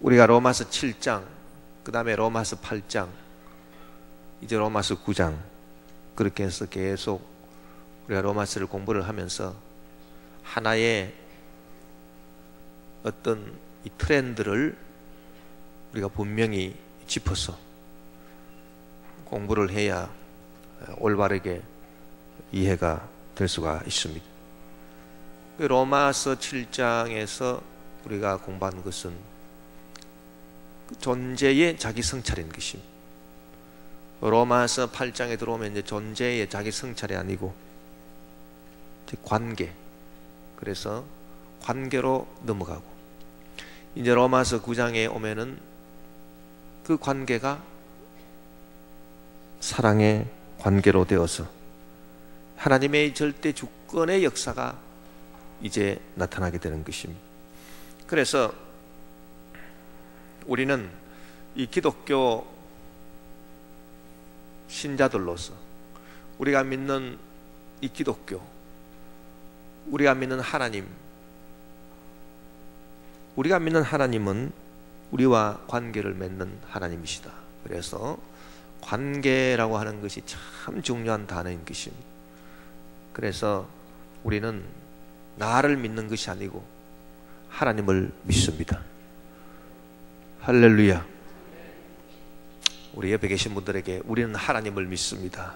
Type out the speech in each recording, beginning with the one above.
우리가 로마서 7장, 그 다음에 로마서 8장, 이제 로마서 9장, 그렇게 해서 계속 우리가 로마서를 공부를 하면서 하나의 어떤 이 트렌드를 우리가 분명히 짚어서 공부를 해야 올바르게 이해가 될 수가 있습니다. 로마서 7장에서 우리가 공부한 것은 존재의 자기 성찰인 것입니다. 로마서 8장에 들어오면 이제 존재의 자기 성찰이 아니고 관계, 그래서 관계로 넘어가고, 이제 로마서 9장에 오면은 그 관계가 사랑의 관계로 되어서 하나님의 절대 주권의 역사가 이제 나타나게 되는 것입니다. 그래서 우리는 이 기독교 신자들로서 우리가 믿는 이 기독교, 우리가 믿는 하나님, 우리가 믿는 하나님은 우리와 관계를 맺는 하나님이시다. 그래서 관계라고 하는 것이 참 중요한 단어인 것입니다. 그래서 우리는 나를 믿는 것이 아니고 하나님을 믿습니다. 할렐루야. 우리 옆에 계신 분들에게 우리는 하나님을 믿습니다.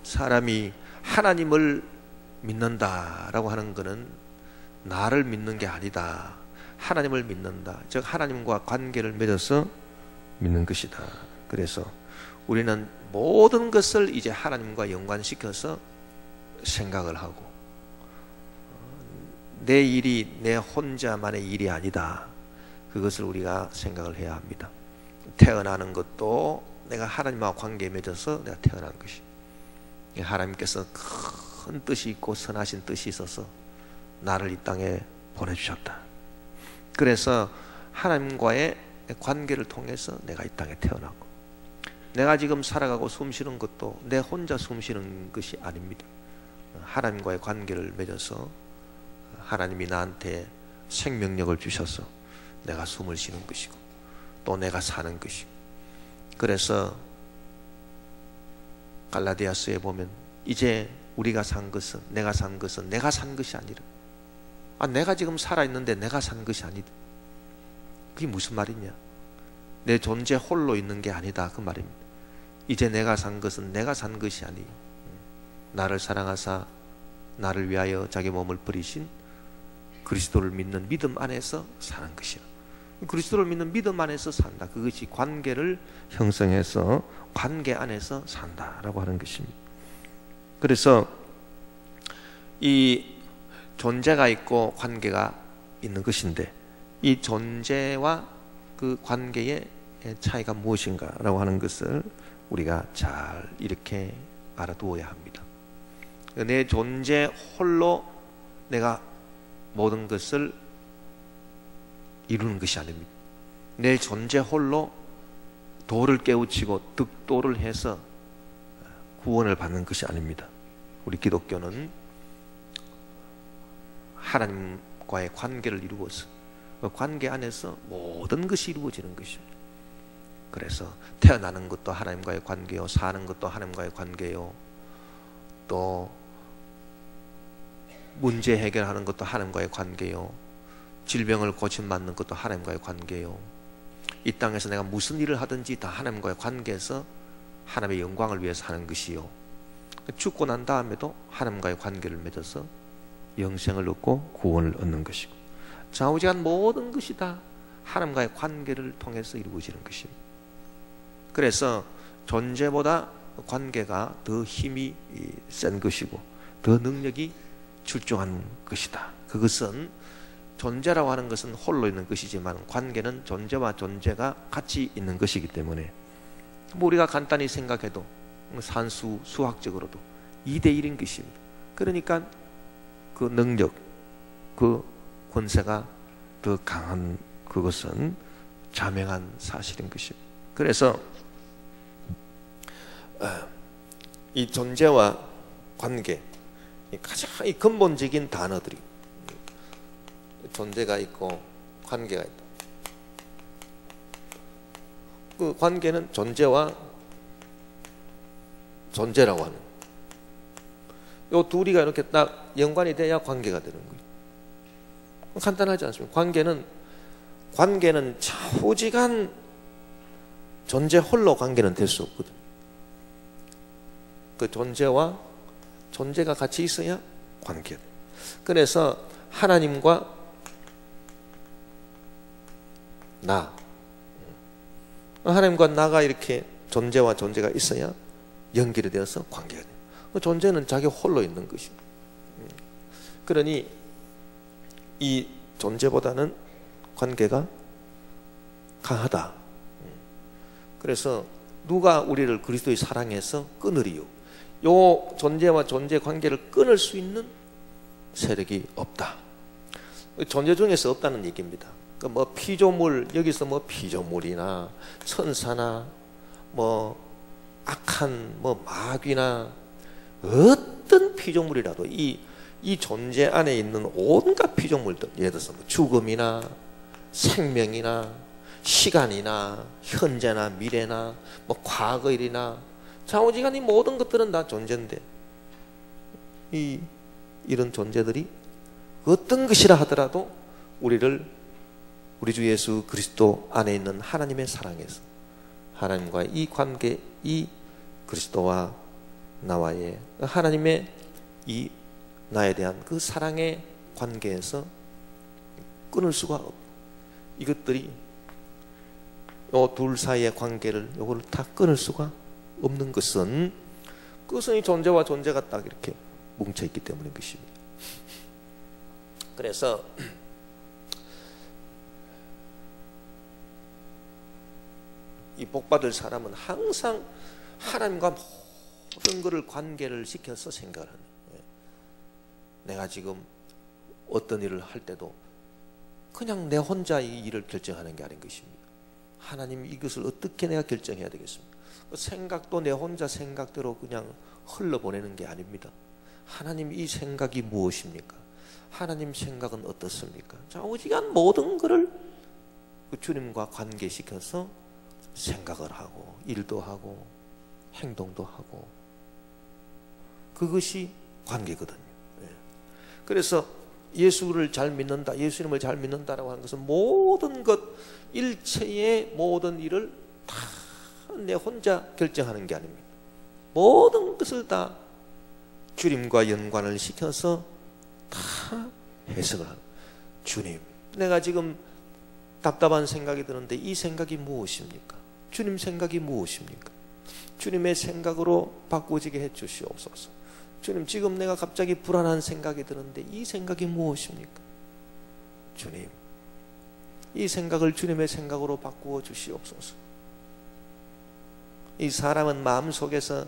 사람이 하나님을 믿는다라고 하는 것은 나를 믿는 게 아니다. 하나님을 믿는다. 즉 하나님과 관계를 맺어서 믿는 것이다. 그래서 우리는 모든 것을 이제 하나님과 연관시켜서 생각을 하고, 내 일이 내 혼자만의 일이 아니다. 그것을 우리가 생각을 해야 합니다. 태어나는 것도 내가 하나님과 관계에 맺어서 내가 태어난 것이, 하나님께서 큰 뜻이 있고 선하신 뜻이 있어서 나를 이 땅에 보내주셨다. 그래서 하나님과의 관계를 통해서 내가 이 땅에 태어났고, 내가 지금 살아가고 숨쉬는 것도 내 혼자 숨쉬는 것이 아닙니다. 하나님과의 관계를 맺어서 하나님이 나한테 생명력을 주셔서 내가 숨을 쉬는 것이고 또 내가 사는 것이고, 그래서 갈라디아서에 보면 이제 우리가 산 것은, 내가 산 것은 내가 산 것이 아니라, 내가 지금 살아있는데 내가 산 것이 아니다. 그게 무슨 말이냐? 내 존재 홀로 있는 게 아니다, 그 말입니다. 이제 내가 산 것은 내가 산 것이 아니, 나를 사랑하사 나를 위하여 자기 몸을 버리신 그리스도를 믿는 믿음 안에서 사는 것이라. 그리스도를 믿는 믿음 안에서 산다. 그것이 관계를 형성해서 관계 안에서 산다라고 하는 것입니다. 그래서 이 존재가 있고 관계가 있는 것인데, 이 존재와 그 관계의 차이가 무엇인가라고 하는 것을 우리가 잘 이렇게 알아두어야 합니다. 내 존재 홀로 내가 모든 것을 이루는 것이 아닙니다. 내 존재 홀로 돌을 깨우치고 득도를 해서 구원을 받는 것이 아닙니다. 우리 기독교는 하나님과의 관계를 이루어서 그 관계 안에서 모든 것이 이루어지는 것입니다. 그래서 태어나는 것도 하나님과의 관계요, 사는 것도 하나님과의 관계요, 또 문제 해결하는 것도 하나님과의 관계요, 질병을 고침받는 것도 하나님과의 관계요, 이 땅에서 내가 무슨 일을 하든지 다 하나님과의 관계에서 하나님의 영광을 위해서 하는 것이요, 죽고 난 다음에도 하나님과의 관계를 맺어서 영생을 얻고 구원을 얻는 것이고, 좌우지간 모든 것이 다 하나님과의 관계를 통해서 이루어지는 것입니다. 그래서 존재보다 관계가 더 힘이 센 것이고 더 능력이 출중한 것이다. 그것은 존재라고 하는 것은 홀로 있는 것이지만 관계는 존재와 존재가 같이 있는 것이기 때문에, 뭐 우리가 간단히 생각해도 산수 수학적으로도 2대1인 것입니다. 그러니까 그 능력, 그 권세가 더 강한 그것은 자명한 사실인 것입니다. 그래서 이 존재와 관계, 가장 이 근본적인 단어들이 존재가 있고 관계가 있다. 그 관계는 존재와 존재라고 하는, 요 둘이가 이렇게 딱 연관이 돼야 관계가 되는 거예요. 간단하지 않습니까? 관계는 좌우지간 존재 홀로 관계는 될 수 없거든. 그 존재와 존재가 같이 있어야 관계가 돼. 그래서 하나님과 나, 하나님과 나가 이렇게 존재와 존재가 있어야 연결이 되어서 관계가 돼요. 그 존재는 자기 홀로 있는 것입니다. 그러니 이 존재보다는 관계가 강하다. 그래서 누가 우리를 그리스도의 사랑해서 끊으리요? 요 존재와 존재 관계를 끊을 수 있는 세력이 없다. 존재 중에서 없다는 얘기입니다. 뭐 피조물, 여기서 뭐 피조물이나 천사나 뭐 악한 뭐 마귀나 어떤 피조물이라도 이 존재 안에 있는 온갖 피조물들, 예를 들어서 뭐 죽음이나 생명이나 시간이나 현재나 미래나 뭐 과거일이나 좌우지간 이 모든 것들은 다 존재인데, 이런 존재들이 어떤 것이라 하더라도 우리를 우리 주 예수 그리스도 안에 있는 하나님의 사랑에서, 하나님과의 이 관계, 이 그리스도와 나와의 하나님의 이 나에 대한 그 사랑의 관계에서 끊을 수가 없고, 이것들이 요 둘 사이의 관계를 요거를 다 끊을 수가 없는 것은, 그것은 이 존재와 존재가 딱 이렇게 뭉쳐 있기 때문인 것입니다. 그래서 이 복받을 사람은 항상 하나님과 모든 것을 관계를 시켜서 생각을 하는 거예요. 내가 지금 어떤 일을 할 때도 그냥 내 혼자 이 일을 결정하는 게 아닌 것입니다. 하나님, 이것을 어떻게 내가 결정해야 되겠습니까? 그 생각도 내 혼자 생각대로 그냥 흘러보내는 게 아닙니다. 하나님, 이 생각이 무엇입니까? 하나님 생각은 어떻습니까? 좌우지간 모든 것을 그 주님과 관계시켜서 생각을 하고 일도 하고 행동도 하고, 그것이 관계거든요. 그래서 예수를 잘 믿는다, 예수님을 잘 믿는다라고 하는 것은 모든 것, 일체의 모든 일을 다 내 혼자 결정하는 게 아닙니다. 모든 것을 다 주님과 연관을 시켜서 다 해석을 하는, 주님, 내가 지금 답답한 생각이 드는데 이 생각이 무엇입니까? 주님 생각이 무엇입니까? 주님의 생각으로 바꾸어지게 해 주시옵소서. 주님, 지금 내가 갑자기 불안한 생각이 드는데 이 생각이 무엇입니까? 주님, 이 생각을 주님의 생각으로 바꾸어 주시옵소서. 이 사람은 마음속에서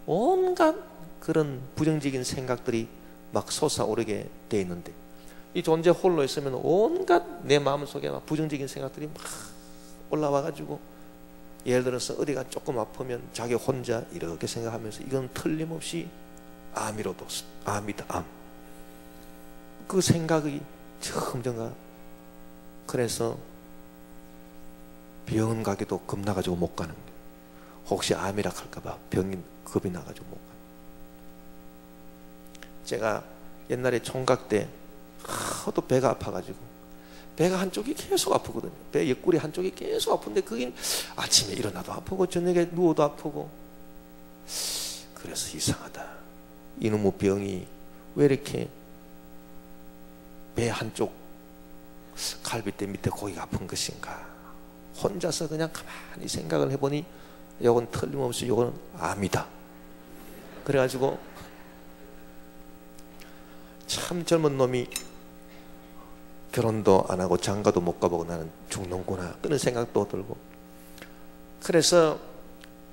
온갖 그런 부정적인 생각들이 막 솟아오르게 돼 있는데, 이 존재 홀로 있으면 온갖 내 마음속에 막 부정적인 생각들이 막 올라와가지고, 예를 들어서 어디가 조금 아프면 자기 혼자 이렇게 생각하면서 이건 틀림없이 암이로도, 암이다, 암. 그 생각이 점점가. 그래서 병원 가기도 겁나가지고 못 가는 거예요. 혹시 암이라 할까봐 병이 겁이 나가지고 못 가요. 제가 옛날에 총각 때 하도 배가 아파가지고, 배가 한쪽이 계속 아프거든요. 배 옆구리 한쪽이 계속 아픈데, 그게 아침에 일어나도 아프고 저녁에 누워도 아프고, 그래서 이상하다, 이놈의 병이 왜 이렇게 배 한쪽 갈비뼈 밑에 거기가 아픈 것인가. 혼자서 그냥 가만히 생각을 해보니 이건 틀림없이 이거는 암이다. 그래가지고 참 젊은 놈이 결혼도 안 하고 장가도 못 가보고 나는 죽는구나, 그런 생각도 들고, 그래서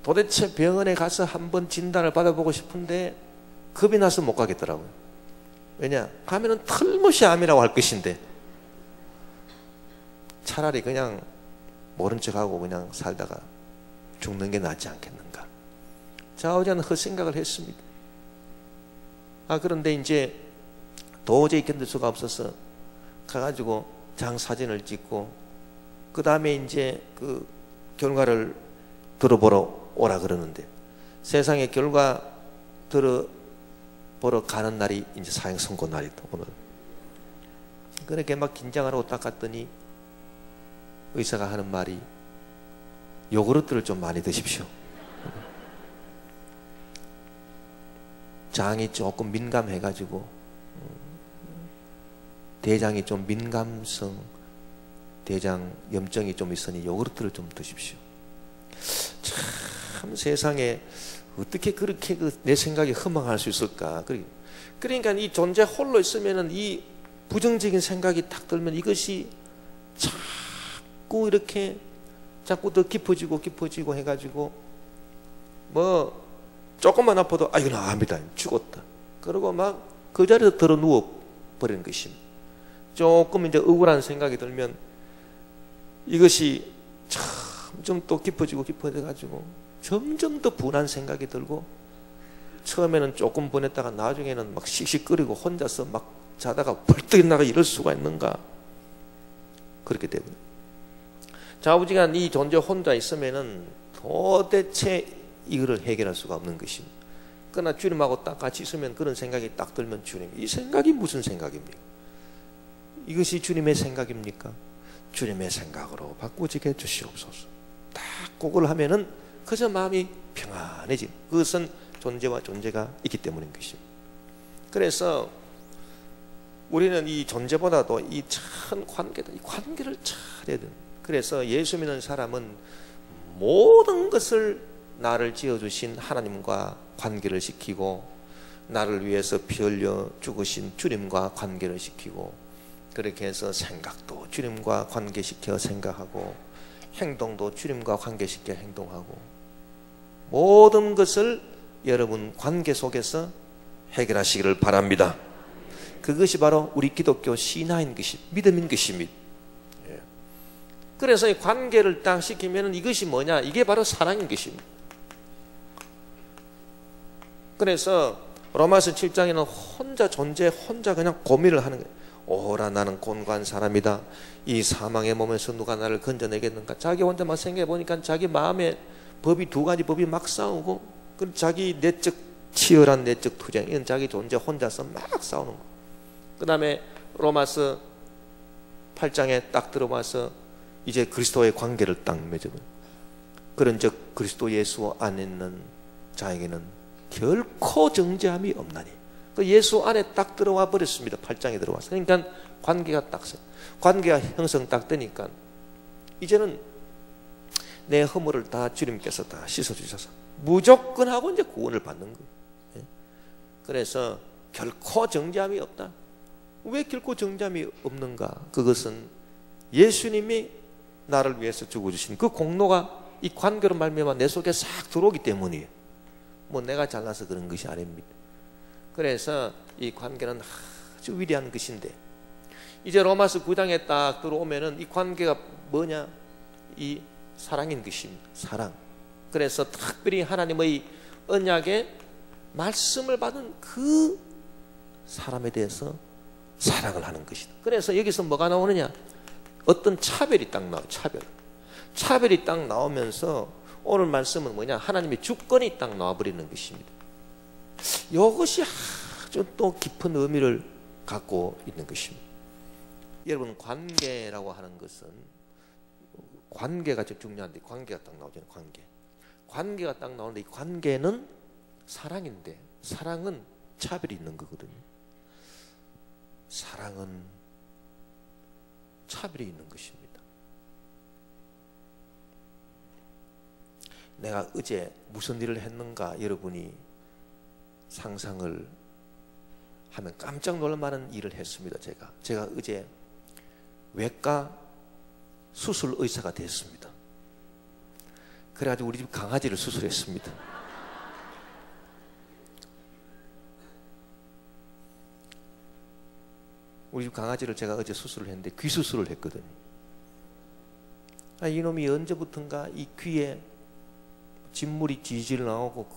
도대체 병원에 가서 한번 진단을 받아보고 싶은데 겁이 나서 못 가겠더라고요. 왜냐, 가면은 틀림없이 암이라고 할 것인데, 차라리 그냥 모른 척하고 그냥 살다가 죽는 게 낫지 않겠는가. 좌우지간 헛생각을 했습니다. 그런데 이제 도저히 견딜 수가 없어서 가가지고 장 사진을 찍고 그 다음에 이제 그 결과를 들어보러 오라 그러는데 세상에 결과 들어보러 가는 날이 이제 사형 선고 날이다 오늘. 그렇게 막 긴장을 하고 딱 갔더니 의사가 하는 말이 요구르트를 좀 많이 드십시오. 장이 조금 민감해가지고 대장이 좀 민감성 대장 염증이 좀 있으니 요구르트를 좀 드십시오. 참 세상에 어떻게 그렇게 내 생각이 허망할 수 있을까. 그러니까 이 존재 홀로 있으면은 이 부정적인 생각이 딱 들면 이것이 자꾸 이렇게 자꾸 더 깊어지고 해가지고 뭐 조금만 아파도 이거 나갑니다. 죽었다. 그러고 막 그 자리에서 들어 누워 버리는 것입니다. 조금 이제 억울한 생각이 들면 이것이 점점 또 깊어져가지고 점점 더 분한 생각이 들고 처음에는 조금 보냈다가 나중에는 막 씩씩거리고 혼자서 막 자다가 벌떡 일어나가 이럴 수가 있는가. 그렇기 때문에 좌우지간 이 존재 혼자 있으면은 도대체 이거를 해결할 수가 없는 것입니다. 그러나 주님하고 딱 같이 있으면 그런 생각이 딱 들면 주님, 이 생각이 무슨 생각입니까? 이것이 주님의 생각입니까? 주님의 생각으로 바꾸지게 해주시옵소서. 딱 그걸 하면은 그저 마음이 평안해진, 그것은 존재와 존재가 있기 때문인 것입니다. 그래서 우리는 이 존재보다도 이 참 관계다, 이 관계를 잘해야 된다. 그래서 예수 믿는 사람은 모든 것을 나를 지어주신 하나님과 관계를 시키고 나를 위해서 피 흘려 죽으신 주님과 관계를 시키고 그렇게 해서 생각도 주님과 관계시켜 생각하고 행동도 주님과 관계시켜 행동하고 모든 것을 여러분 관계 속에서 해결하시기를 바랍니다. 그것이 바로 우리 기독교 신화인 것이 믿음인 것입니다. 그래서 이 관계를 딱 시키면 이것이 뭐냐? 이게 바로 사랑인 것입니다. 그래서 로마서 7장에는 혼자 존재, 혼자 그냥 고민을 하는 거예요. 오라 나는 곤고한 사람이다. 이 사망의 몸에서 누가 나를 건져내겠는가. 자기 혼자 막 생각해 보니까 자기 마음에 법이 두 가지 법이 막 싸우고 그리고 자기 내적 치열한 내적 투쟁 이건 자기 존재 혼자서 막 싸우는 거예요. 그 다음에 로마서 8장에 딱 들어와서 이제 그리스도의 관계를 딱 맺어버려. 그런즉 그리스도 예수 안에 있는 자에게는 결코 정죄함이 없나니. 그 예수 안에 딱 들어와 버렸습니다. 8장에 들어와서. 그러니까 관계가 딱 서. 관계가 형성 딱 되니까 이제는 내 허물을 다 주님께서 다 씻어주셔서 무조건 하고 이제 구원을 받는 거예요. 그래서 결코 정죄함이 없다. 왜 결코 정죄함이 없는가? 그것은 예수님이 나를 위해서 죽어주신 그 공로가 이 관계로 말미암아 내 속에 싹 들어오기 때문이에요. 뭐 내가 잘나서 그런 것이 아닙니다. 그래서 이 관계는 아주 위대한 것인데 이제 로마서 9장에 딱 들어오면은 이 관계가 뭐냐? 이 사랑인 것입니다. 사랑. 그래서 특별히 하나님의 언약의 말씀을 받은 그 사람에 대해서 사랑을 하는 것이다. 그래서 여기서 뭐가 나오느냐? 어떤 차별이 딱 나와요. 차별이 딱 나오면서 오늘 말씀은 뭐냐? 하나님의 주권이 딱 나와버리는 것입니다. 이것이 아주 또 깊은 의미를 갖고 있는 것입니다. 여러분 관계라고 하는 것은 관계가 제일 중요한데 관계가 딱 나오잖아요. 관계가 딱 나오는데 이 관계는 사랑인데 사랑은 차별이 있는 거거든요. 사랑은 차별이 있는 것입니다. 내가 어제 무슨 일을 했는가 여러분이 상상을 하면 깜짝 놀랄 만한 일을 했습니다. 제가 어제 외과 수술 의사가 됐습니다. 그래가지고 우리 집 강아지를 수술했습니다. 우리 집 강아지를 제가 어제 수술을 했는데 귀 수술을 했거든요. 이놈이 언제부턴가 이 귀에 진물이 지질 나오고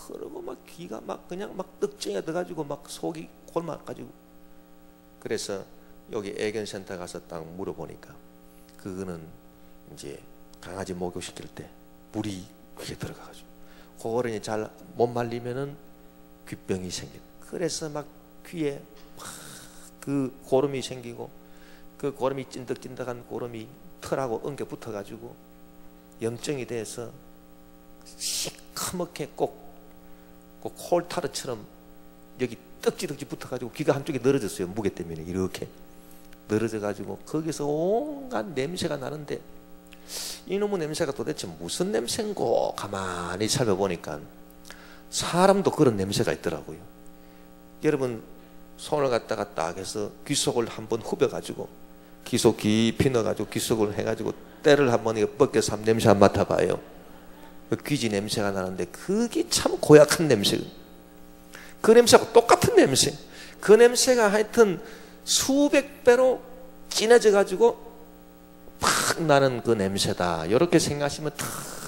그러고 막 귀가 막 그냥 막 떡쟁이가 돼가지고 막 속이 골막가지고 그래서 여기 애견센터 가서 딱 물어보니까 그거는 이제 강아지 목욕시킬 때 물이 귀에 들어가가지고 그거를 잘 못 말리면은 귀병이 생겨. 그래서 막 귀에 그 고름이 생기고 그 고름이 찐득찐득한 고름이 털하고 엉겨 붙어가지고 염증이 돼서 시커멓게 꼭 콜타르처럼 여기 떡지떡지 붙어가지고 귀가 한쪽에 늘어졌어요. 무게 때문에 이렇게 늘어져가지고 거기서 온갖 냄새가 나는데 이놈의 냄새가 도대체 무슨 냄새인고 가만히 살펴보니까 사람도 그런 냄새가 있더라고요. 여러분 손을 갖다가 딱 해서 귀 속을 한번 후벼가지고 귀 속 깊이 넣어가지고 귀 속을 해가지고 때를 한번 벗겨서 한번 냄새 한번 맡아봐요. 귀지 냄새가 나는데 그게 참 고약한 냄새. 그 냄새하고 똑같은 냄새. 그 냄새가 하여튼 수백 배로 진해져 가지고 팍 나는 그 냄새다. 이렇게 생각하시면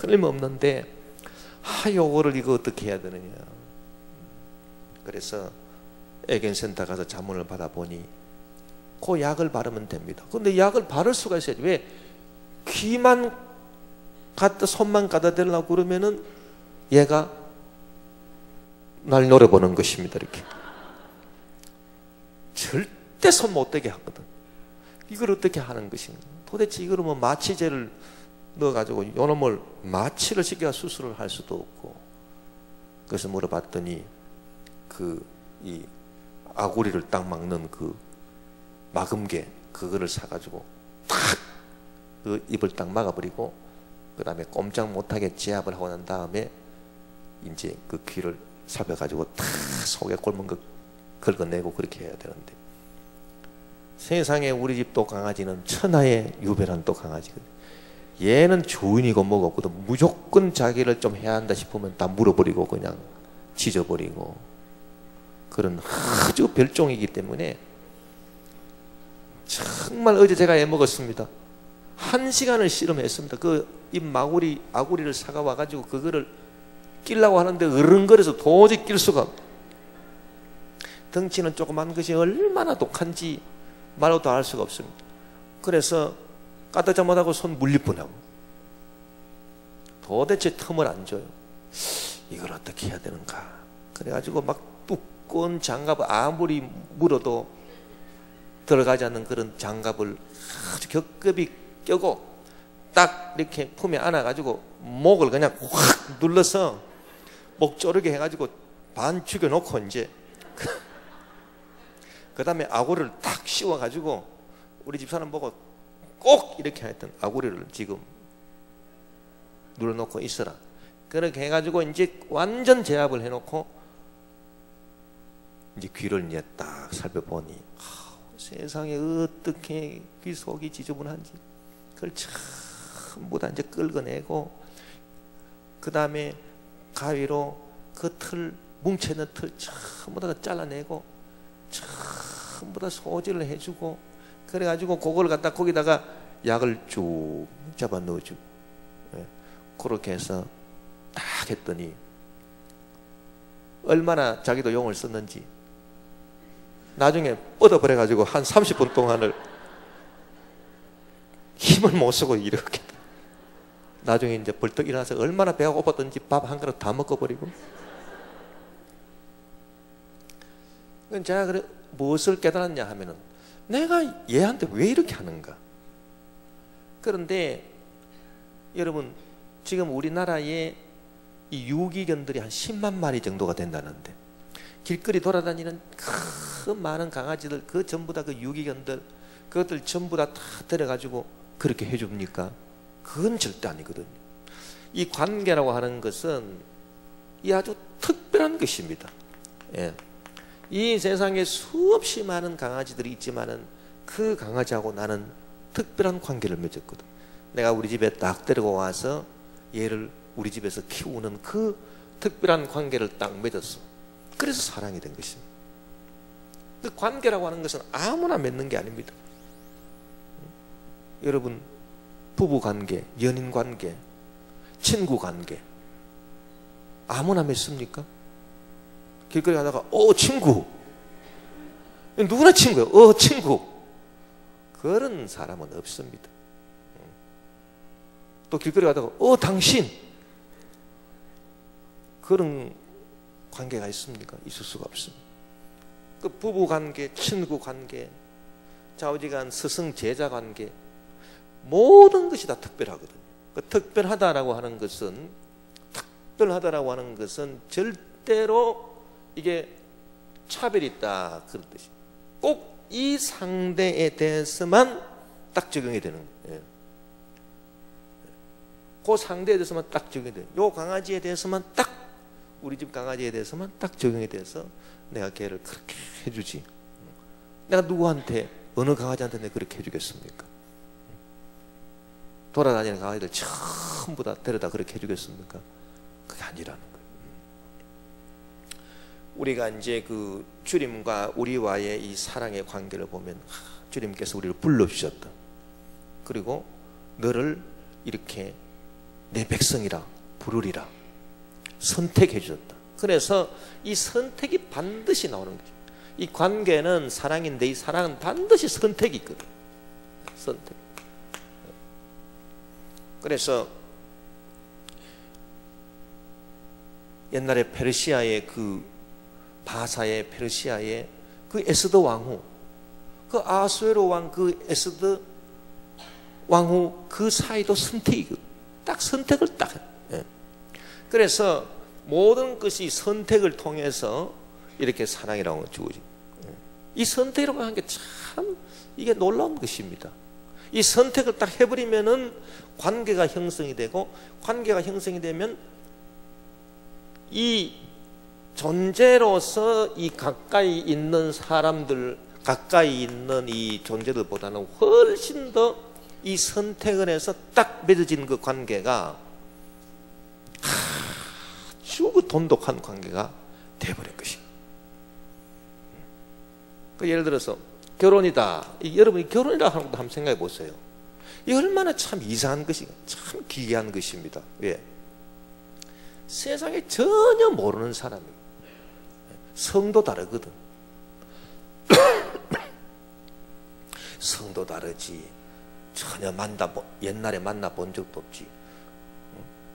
틀림없는데 요거를 이거 어떻게 해야 되느냐. 그래서 애견센터 가서 자문을 받아보니 그 약을 바르면 됩니다. 근데 약을 바를 수가 있어야지. 왜? 귀만 갖다 손만 갖다 대려고 그러면은 얘가 날 노려보는 것입니다. 이렇게 절대 손 못 대게 하거든. 이걸 어떻게 하는 것인가? 도대체 이거를 뭐 마취제를 넣어가지고 요놈을 마취를 시켜 수술을 할 수도 없고. 그래서 물어봤더니 이 아구리를 딱 막는 그 막음개 그거를 사가지고 탁 그 입을 딱 막아버리고 그 다음에 꼼짝 못하게 제압을 하고 난 다음에 이제 그 귀를 살펴가지고 탁 속에 골문 거 긁어내고 그렇게 해야 되는데 세상에 우리 집 또 강아지는 천하의 유별한 또 강아지거든. 얘는 주인이고 뭐가 없거든. 무조건 자기를 좀 해야 한다 싶으면 다 물어버리고 그냥 짖어버리고 그런 아주 별종이기 때문에 정말 어제 제가 애먹었습니다. 1시간을 씨름했습니다. 그 입 아구리를 사가 와가지고 그거를 끼려고 하는데 어른거려서 도저히 낄 수가. 덩치는 조그만 것이 얼마나 독한지 말로도 알 수가 없습니다. 그래서 까딱 못하고 손 물릴 뻔하고 도대체 틈을 안 줘요. 이걸 어떻게 해야 되는가. 그래가지고 막 두꺼운 장갑을 아무리 물어도 들어가지 않는 그런 장갑을 아주 겹겹이 껴고 딱 이렇게 품에 안아가지고 목을 그냥 확 눌러서 목 조르게 해가지고 반 죽여놓고 이제 그 다음에 아구리를 탁 씌워가지고 우리 집사람 보고 꼭 이렇게 했던 아구리를 지금 눌러놓고 있어라. 그렇게 해가지고 이제 완전 제압을 해놓고 이제 귀를 이제 딱 살펴보니 세상에 어떻게 귀 속이 지저분한지 그걸 전부 다 이제 끌어내고 그 다음에 가위로 그 털 뭉쳐있는 털 전부 다 잘라내고 전부 다 소질을 해주고 그래가지고 그걸 갖다 거기다가 약을 쭉 잡아 넣어주고 그렇게 해서 딱 했더니 얼마나 자기도 용을 썼는지 나중에 뻗어버려가지고 한 30분 동안을 힘을 못 쓰고 이렇게 나중에 이제 벌떡 일어나서 얼마나 배가 고팠던지 밥 한 그릇 다 먹어버리고. 제가 그래 무엇을 깨달았냐 하면은 내가 얘한테 왜 이렇게 하는가. 그런데 여러분 지금 우리나라에 이 유기견들이 한 10만 마리 정도가 된다는데 길거리 돌아다니는 그 많은 강아지들 그 전부 다 그 유기견들 그것들 전부 다 데려가지고 그렇게 해줍니까? 그건 절대 아니거든요. 이 관계라고 하는 것은 이 아주 특별한 것입니다. 예. 이 세상에 수없이 많은 강아지들이 있지만은 그 강아지하고 나는 특별한 관계를 맺었거든. 내가 우리 집에 딱 데리고 와서 얘를 우리 집에서 키우는 그 특별한 관계를 딱 맺었어. 그래서 사랑이 된 것입니다. 그 관계라고 하는 것은 아무나 맺는 게 아닙니다. 여러분 부부 관계, 연인 관계, 친구 관계 아무나 맺습니까? 길거리 가다가 친구 누구나 친구예요. 친구 그런 사람은 없습니다. 또 길거리 가다가 당신, 그런 관계가 있습니까? 있을 수가 없습니다. 그 부부관계, 친구관계, 좌우지간 스승제자 관계, 모든 것이 다 특별하거든요. 그 특별하다라고 하는 것은 절대로 이게 차별이 있다, 그런 뜻이. 꼭 이 상대에 대해서만 딱 적용이 되는 거예요. 그 상대에 대해서만 딱 적용이 돼요. 요 강아지에 대해서만 딱, 우리 집 강아지에 대해서만 딱 적용이 돼서 내가 걔를 그렇게 해주지. 내가 누구한테, 어느 강아지한테 내가 그렇게 해주겠습니까? 돌아다니는 강아지들 전부 다 데려다 그렇게 해주겠습니까? 그게 아니라는 거예요. 우리가 이제 그 주님과 우리와의 이 사랑의 관계를 보면, 주님께서 우리를 불러주셨다. 그리고 너를 이렇게 내 백성이라 부르리라 선택해 주셨다. 그래서 이 선택이 반드시 나오는 거죠. 이 관계는 사랑인데, 이 사랑은 반드시 선택이 있거든. 선택. 그래서 옛날에 페르시아의 바사의 페르시아의 그 에스더 왕후, 그 아수에로 왕, 그 에스더 왕후 그 사이도 선택이거든. 딱 선택을 딱 해. 예. 그래서 모든 것이 선택을 통해서 이렇게 사랑이라고 주어지. 예. 이 선택이라고 하는 게 참 이게 놀라운 것입니다. 이 선택을 딱 해버리면은 관계가 형성이 되고, 관계가 형성이 되면 이 존재로서 이 가까이 있는 사람들, 가까이 있는 이 존재들보다는 훨씬 더 이 선택을 해서 딱 맺어진 그 관계가 아주 그 돈독한 관계가 되어버린 것입니다. 예를 들어서 결혼이다. 여러분이 결혼이라 하는 것도 한번 생각해 보세요. 이 얼마나 참 이상한 것이, 참 기이한 것입니다. 왜? 세상에 전혀 모르는 사람이, 성도 다르거든. 성도 다르지. 전혀 옛날에 만나본 적도 없지.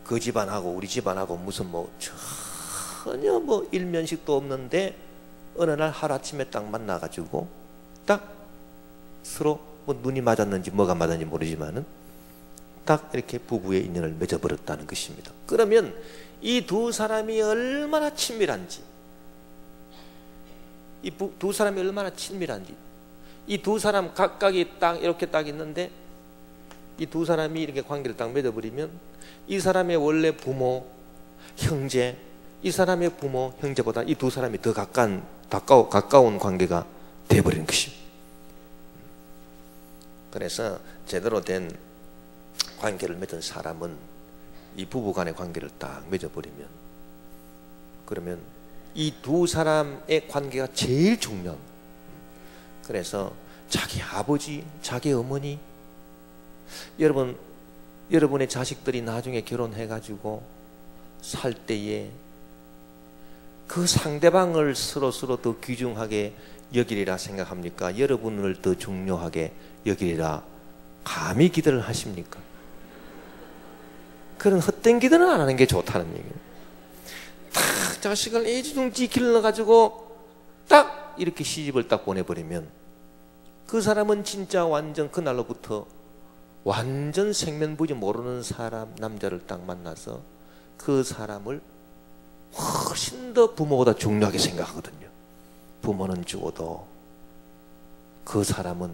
그 집안하고 우리 집안하고 무슨 전혀 일면식도 없는데, 어느 날 하루아침에 딱 만나가지고 딱 서로 눈이 맞았는지 뭐가 맞았는지 모르지만은 딱 이렇게 부부의 인연을 맺어버렸다는 것입니다. 그러면 이 두 사람이 얼마나 친밀한지, 이 두 사람이 얼마나 친밀한지, 이 두 사람 각각이 딱 이렇게 딱 있는데, 이 두 사람이 이렇게 관계를 딱 맺어버리면 이 사람의 원래 부모, 형제, 이 사람의 부모, 형제보다 이 두 사람이 더 가까운 관계가 되어버리는 것입니다. 그래서 제대로 된 관계를 맺은 사람은 이 부부간의 관계를 딱 맺어버리면, 그러면 이 두 사람의 관계가 제일 중요한. 그래서 자기 아버지, 자기 어머니, 여러분의 자식들이 나중에 결혼해가지고 살 때에 그 상대방을 서로 더 귀중하게 여기리라 생각합니까? 여러분을 더 중요하게 여기리라 감히 기대를 하십니까? 그런 헛된 기대는 안 하는 게 좋다는 얘기예요. 딱 자식을 애지중지 길러가지고 딱 이렇게 시집을 딱 보내버리면, 그 사람은 진짜 완전 그날로부터 완전 생면부지 모르는 사람, 남자를 딱 만나서 그 사람을 훨씬 더 부모보다 중요하게 생각하거든요. 부모는 죽어도 그 사람은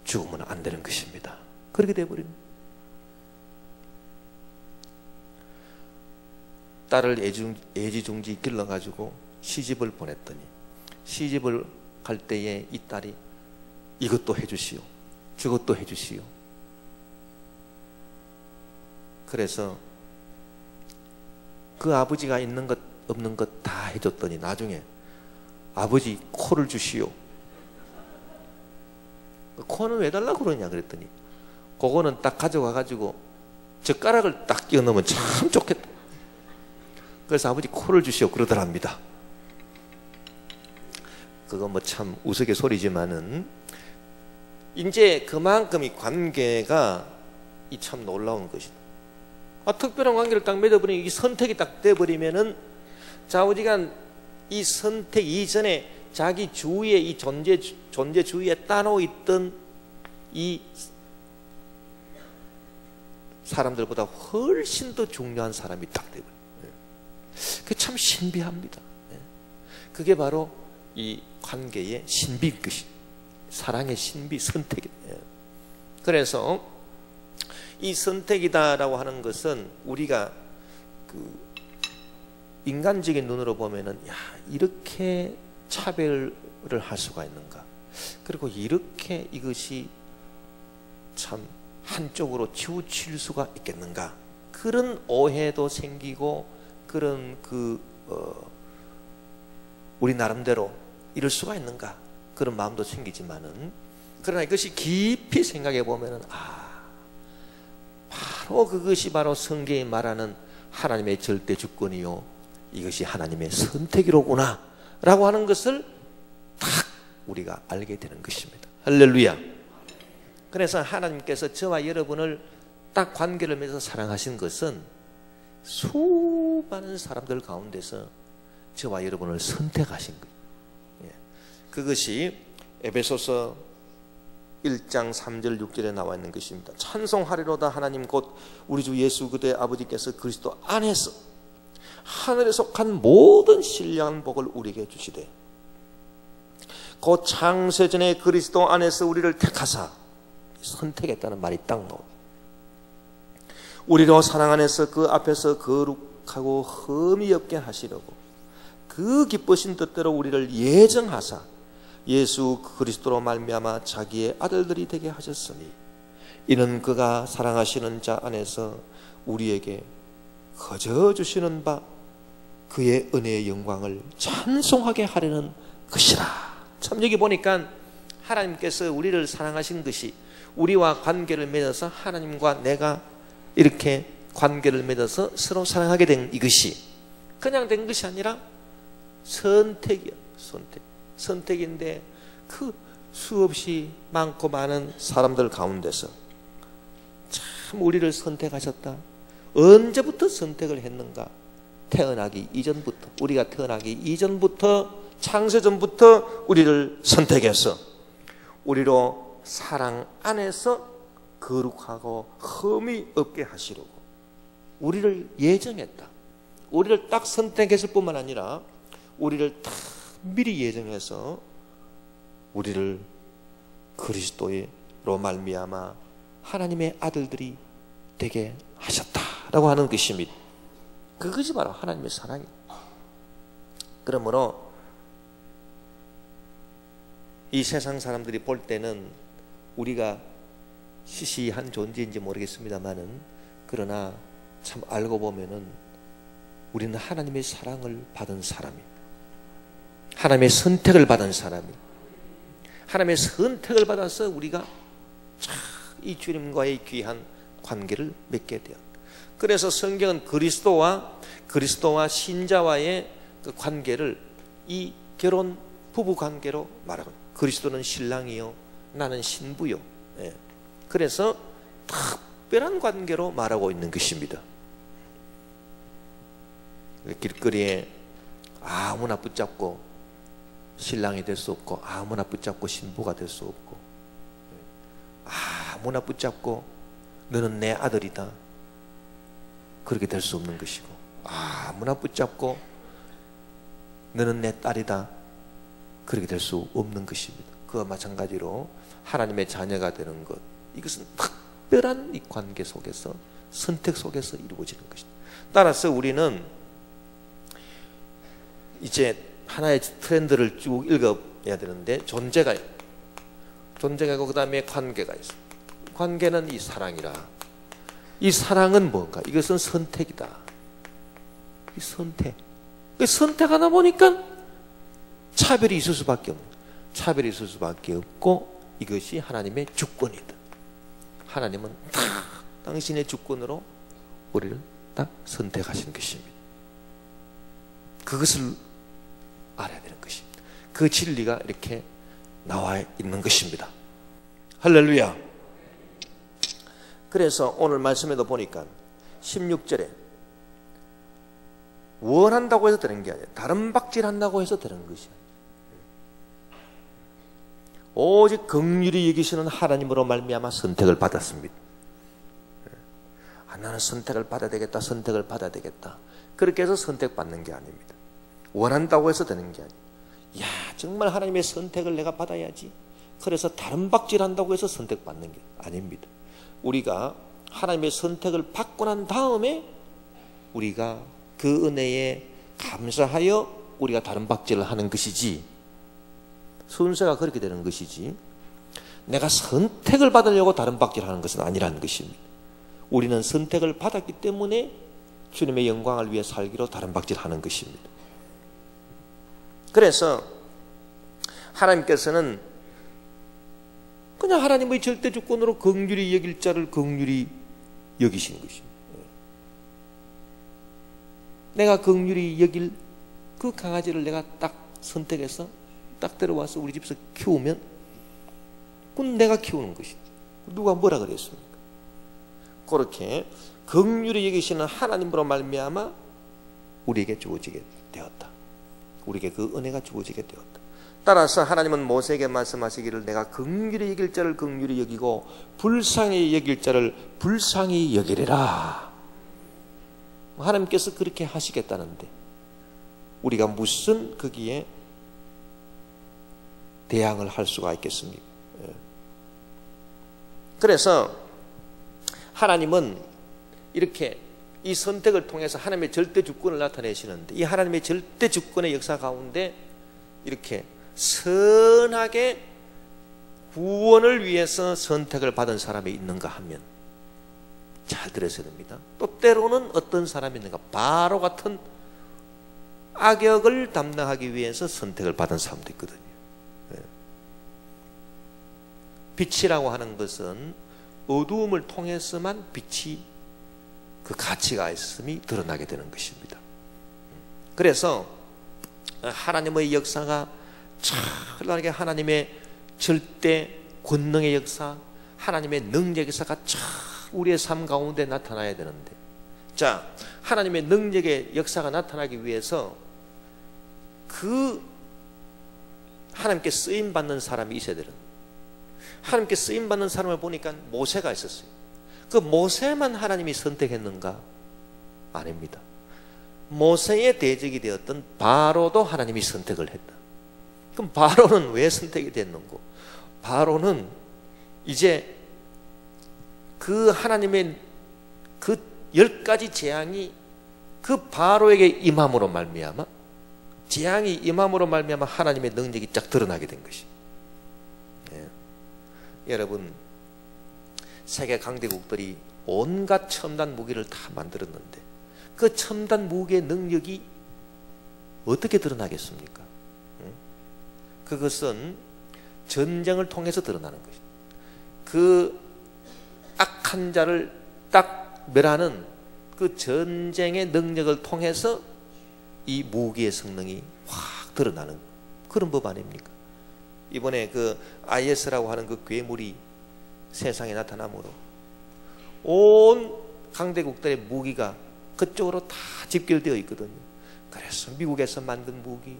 죽으면 안 되는 것입니다. 그렇게 돼버립니다. 딸을 애지중지 길러가지고 시집을 보냈더니, 시집을 갈 때에 이 딸이 이것도 해주시오, 저것도 해주시오. 그래서 그 아버지가 있는 것 없는 것 다 해줬더니 나중에 아버지 코를 주시오. 코는 왜 달라고 그러냐 그랬더니, 그거는 딱 가져가가지고 젓가락을 딱 끼워 넣으면 참 좋겠다. 그래서 아버지 코를 주시오 그러더랍니다. 그거 참 우스갯소리지만은 이제 그만큼 이 관계가 이 참 놀라운 것이다. 특별한 관계를 딱 맺어버리면 이 선택이 딱 돼버리면은 좌우지간 이 선택 이전에 자기 주위에 이 존재 주위에 따로 있던 이 사람들보다 훨씬 더 중요한 사람이 딱 돼버려요. 그게 참 신비합니다. 그게 바로 이 관계의 신비인 것이, 사랑의 신비, 선택이에요. 그래서 이 선택이다라고 하는 것은 우리가 그 인간적인 눈으로 보면은 야, 이렇게 차별을 할 수가 있는가, 그리고 이렇게 이것이 참 한쪽으로 치우칠 수가 있겠는가, 그런 오해도 생기고 그런 우리 나름대로 이럴 수가 있는가, 그런 마음도 생기지만은, 그러나 이것이 깊이 생각해 보면은 바로 그것이 바로 성경이 말하는 하나님의 절대 주권이요, 이것이 하나님의 선택이로구나 라고 하는 것을 딱 우리가 알게 되는 것입니다. 할렐루야. 그래서 하나님께서 저와 여러분을 딱 관계를 맺어서 사랑하신 것은 수많은 사람들 가운데서 저와 여러분을 선택하신 거예요. 그것이 에베소서 1장 3절 6절에 나와 있는 것입니다. 찬송하리로다 하나님 곧 우리 주 예수 그대 아버지께서 그리스도 안에서 하늘에 속한 모든 신령한 복을 우리에게 주시되 곧 창세전에 그리스도 안에서 우리를 택하사, 선택했다는 말이 딱 나옵니다. 우리로 사랑 안에서 그 앞에서 거룩하고 흠이 없게 하시려고 그 기쁘신 뜻대로 우리를 예정하사 예수 그리스도로 말미암아 자기의 아들들이 되게 하셨으니 이는 그가 사랑하시는 자 안에서 우리에게 거저 주시는 바 그의 은혜의 영광을 찬송하게 하려는 것이라. 참 여기 보니까 하나님께서 우리를 사랑하신 것이 우리와 관계를 맺어서 하나님과 내가 이렇게 관계를 맺어서 서로 사랑하게 된 이것이 그냥 된 것이 아니라 선택이야. 선택인데 그 수없이 많고 많은 사람들 가운데서 참 우리를 선택하셨다. 언제부터 선택을 했는가? 태어나기 이전부터, 우리가 태어나기 이전부터, 창세전부터 우리를 선택해서 우리로 사랑 안에서 거룩하고 흠이 없게 하시려고 우리를 예정했다. 우리를 딱 선택했을 뿐만 아니라 우리를 딱 미리 예정해서 우리를 그리스도로 말미암아 하나님의 아들들이 되게 하셨다라고 하는 것입니다. 그것이 바로 하나님의 사랑이에요. 그러므로 이 세상 사람들이 볼 때는 우리가 시시한 존재인지 모르겠습니다만은, 그러나 참 알고 보면은 우리는 하나님의 사랑을 받은 사람이에요. 하나님의 선택을 받은 사람이에요. 하나님의 선택을 받아서 우리가 이 주님과의 귀한 관계를 맺게 돼요. 그래서 성경은 그리스도와 신자와의 그 관계를 이 결혼 부부 관계로 말하고, 그리스도는 신랑이요 나는 신부요. 그래서 특별한 관계로 말하고 있는 것입니다. 길거리에 아무나 붙잡고 신랑이 될 수 없고, 아무나 붙잡고 신부가 될 수 없고, 아무나 붙잡고 너는 내 아들이다 그렇게 될 수 없는 것이고, 아무나 붙잡고 너는 내 딸이다 그렇게 될 수 없는 것입니다. 그와 마찬가지로 하나님의 자녀가 되는 것, 이것은 특별한 이 관계 속에서, 선택 속에서 이루어지는 것입니다. 따라서 우리는 이제 하나의 트렌드를 쭉 읽어야 되는데, 존재가 있고 그 다음에 관계가 있어. 관계는 이 사랑이라. 이 사랑은 뭔가? 이것은 선택이다. 이 선택. 선택하다 보니까 차별이 있을 수밖에 없는, 차별이 있을 수밖에 없고, 이것이 하나님의 주권이다. 하나님은 딱 당신의 주권으로 우리를 딱 선택하신 것입니다. 그것을 알아야 되는 것입니다. 그 진리가 이렇게 나와 있는 것입니다. 할렐루야. 그래서 오늘 말씀에도 보니까 16절에 원한다고 해서 되는 게 아니라 다른 박질한다고 해서 되는 것이야. 오직 긍휼히 여기시는 하나님으로 말미암아 선택을 받았습니다. 나는 선택을 받아야 되겠다, 선택을 받아야 되겠다. 그렇게 해서 선택받는 게 아닙니다. 원한다고 해서 되는 게 아니에요. 야, 정말 하나님의 선택을 내가 받아야지. 그래서 다른 박질한다고 해서 선택받는 게 아닙니다. 우리가 하나님의 선택을 받고 난 다음에 우리가 그 은혜에 감사하여 우리가 다른 박질을 하는 것이지, 순서가 그렇게 되는 것이지, 내가 선택을 받으려고 다른 박질하는 것은 아니라는 것입니다. 우리는 선택을 받았기 때문에 주님의 영광을 위해 살기로 다른 박질하는 것입니다. 그래서 하나님께서는 그냥 하나님의 절대 주권으로 긍휼히 여길 자를 긍휼히 여기신 것입니다. 내가 긍휼히 여길 그 강아지를 내가 딱 선택해서 딱 데려와서 우리 집에서 키우면 그건 내가 키우는 것이지. 누가 뭐라 그랬습니까? 그렇게 긍휼히 여기시는 하나님으로 말미암아 우리에게 주어지게 되었다. 우리에게 그 은혜가 주어지게 되었다. 따라서 하나님은 모세에게 말씀하시기를 내가 긍휼히 여길 자를 긍휼히 여기고 불쌍히 여길 자를 불쌍히 여기리라. 하나님께서 그렇게 하시겠다는데 우리가 무슨 거기에 대항을 할 수가 있겠습니까? 그래서 하나님은 이렇게 이 선택을 통해서 하나님의 절대 주권을 나타내시는데, 이 하나님의 절대 주권의 역사 가운데 이렇게 선하게 구원을 위해서 선택을 받은 사람이 있는가 하면, 잘 들으셔야 됩니다. 또 때로는 어떤 사람이 있는가, 바로 같은 악역을 담당하기 위해서 선택을 받은 사람도 있거든요. 빛이라고 하는 것은 어두움을 통해서만 빛이 그 가치가 있음이 드러나게 되는 것입니다. 그래서 하나님의 역사가 찬란하게, 하나님의 절대 권능의 역사, 하나님의 능력의 역사가 우리의 삶 가운데 나타나야 되는데, 자, 하나님의 능력의 역사가 나타나기 위해서 그 하나님께 쓰임받는 사람이 있어야 되는, 하나님께 쓰임받는 사람을 보니까 모세가 있었어요. 그 모세만 하나님이 선택했는가? 아닙니다. 모세의 대적이 되었던 바로도 하나님이 선택을 했다. 그럼 바로는 왜 선택이 됐는고? 바로는 이제 그 하나님의 그 10가지 재앙이 그 바로에게 임함으로 말미암아, 재앙이 임함으로 말미암아 하나님의 능력이 쫙 드러나게 된 것이. 여러분, 세계 강대국들이 온갖 첨단 무기를 다 만들었는데 그 첨단 무기의 능력이 어떻게 드러나겠습니까? 그것은 전쟁을 통해서 드러나는 것입니다. 그 악한 자를 딱 멸하는 그 전쟁의 능력을 통해서 이 무기의 성능이 확 드러나는 그런 법 아닙니까? 이번에 그 IS라고 하는 그 괴물이 세상에 나타나므로 온 강대국들의 무기가 그쪽으로 다 집결되어 있거든요. 그래서 미국에서 만든 무기,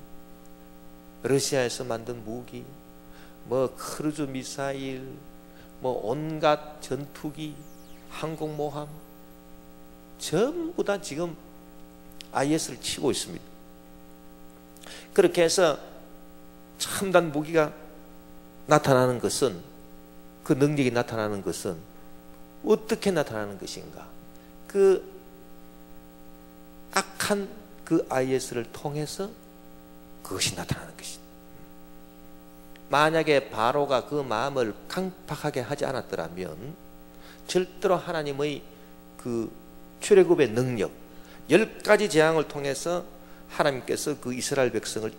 러시아에서 만든 무기, 뭐 크루즈 미사일, 뭐 온갖 전투기, 항공모함 전부 다 지금 IS를 치고 있습니다. 그렇게 해서 첨단 무기가 나타나는 것은, 그 능력이 나타나는 것은 어떻게 나타나는 것인가? 그 악한 그 IS를 통해서 그것이 나타나는 것입니다. 만약에 바로가 그 마음을 강팍하게 하지 않았더라면 절대로 하나님의 그 출애굽의 능력, 10가지 재앙을 통해서 하나님께서 그 이스라엘 백성을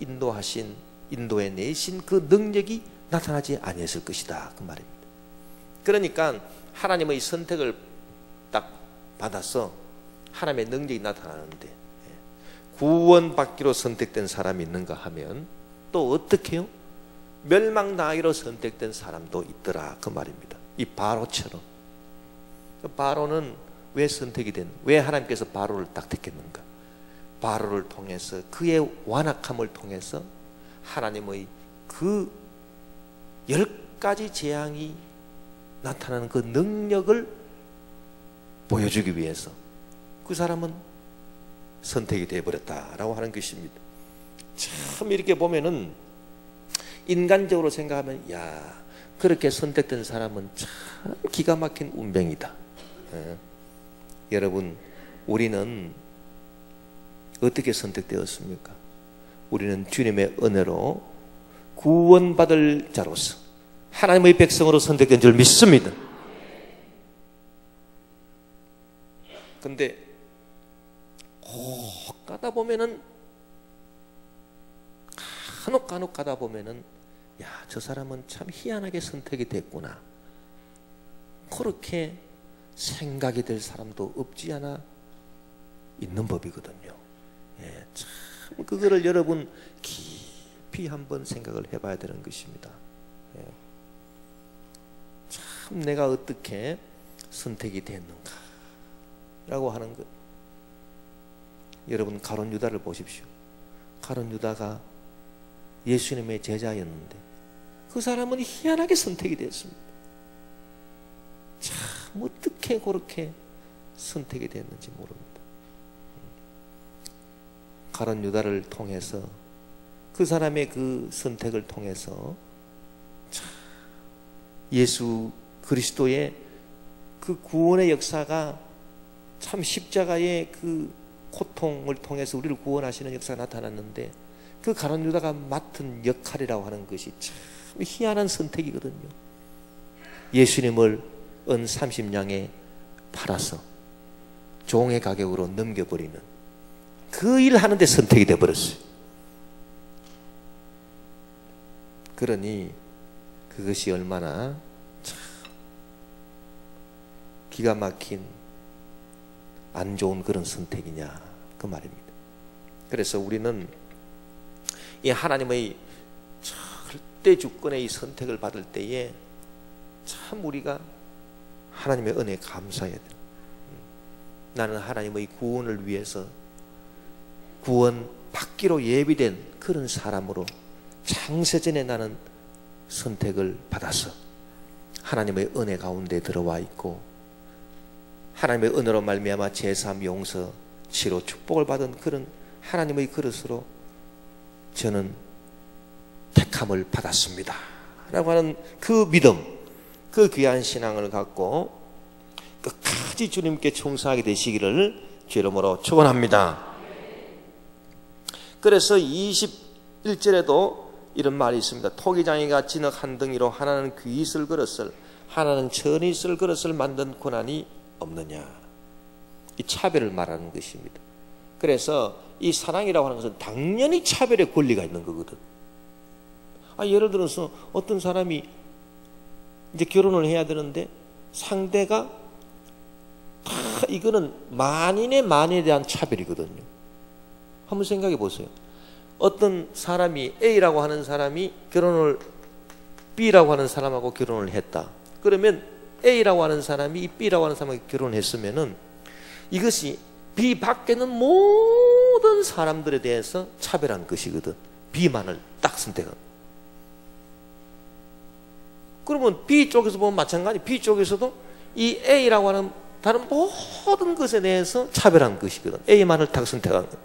인도해 내신 그 능력이 나타나지 아니했을 것이다, 그 말입니다. 그러니까 하나님의 선택을 딱 받아서 하나님의 능력이 나타나는데, 구원받기로 선택된 사람이 있는가 하면 또 어떻게 해요? 멸망당하기로 선택된 사람도 있더라 그 말입니다. 이 바로처럼. 바로는 왜 하나님께서 바로를 딱 택했는가? 바로를 통해서 그의 완악함을 통해서 하나님의 그 10가지 재앙이 나타나는 그 능력을 보여주기 위해서 그 사람은 선택이 되어버렸다라고 하는 것입니다. 참 이렇게 보면은 인간적으로 생각하면 야, 그렇게 선택된 사람은 참 기가 막힌 운명이다. 여러분, 우리는 어떻게 선택되었습니까? 우리는 주님의 은혜로 구원받을 자로서 하나님의 백성으로 선택된 줄 믿습니다. 근데 가다 보면은 간혹 가다 보면은 야, 저 사람은 참 희한하게 선택이 됐구나. 그렇게 생각이 될 사람도 없지 않아 있는 법이거든요. 예, 참 그거를 여러분 깊이 한번 생각을 해봐야 되는 것입니다. 예, 참 내가 어떻게 선택이 됐는가 라고 하는 것. 여러분, 가룟 유다를 보십시오. 가룟 유다가 예수님의 제자였는데 그 사람은 희한하게 선택이 됐습니다. 참 어떻게 그렇게 선택이 됐는지 모릅니다. 가룟 유다를 통해서 그 사람의 그 선택을 통해서 참 예수 그리스도의 그 구원의 역사가 참 십자가의 그 고통을 통해서 우리를 구원하시는 역사가 나타났는데 그 가룟 유다가 맡은 역할이라고 하는 것이 참 희한한 선택이거든요. 예수님을 은 30냥에 팔아서 종의 가격으로 넘겨버리는 그 일 하는데 선택이 되어버렸어요. 그러니 그것이 얼마나 참 기가 막힌 안 좋은 그런 선택이냐 그 말입니다. 그래서 우리는 이 하나님의 절대 주권의 이 선택을 받을 때에 참 우리가 하나님의 은혜에 감사해야 돼요. 나는 하나님의 구원을 위해서 구원 받기로 예비된 그런 사람으로 창세전에 나는 선택을 받아서 하나님의 은혜 가운데 들어와 있고 하나님의 은혜로 말미암아 제3 용서 치료 축복을 받은 그런 하나님의 그릇으로 저는 택함을 받았습니다 라고 하는 그 믿음, 그 귀한 신앙을 갖고 끝까지 주님께 충성하게 되시기를 주 이름으로 축원합니다. 그래서 21절에도 이런 말이 있습니다. 토기장이가 진흙 한 덩이로 하나는 귀 있을 그릇을 하나는 천이 있을 그릇을 만든 고난이 없느냐. 이 차별을 말하는 것입니다. 그래서 이 사랑이라고 하는 것은 당연히 차별의 권리가 있는 거거든. 예를 들어서 어떤 사람이 이제 결혼을 해야 되는데 상대가 이거는 만인의 만에 대한 차별이거든요. 한번 생각해 보세요. 어떤 사람이 A라고 하는 사람이 결혼을 B라고 하는 사람하고 결혼을 했다. 그러면 A라고 하는 사람이 이 B라고 하는 사람하고 결혼했으면은 이것이 B 밖에는 모든 사람들에 대해서 차별한 것이거든. B만을 딱 선택한. 그러면 B 쪽에서 보면 마찬가지. B 쪽에서도 이 A라고 하는 다른 모든 것에 대해서 차별한 것이거든. A만을 딱 선택한 것.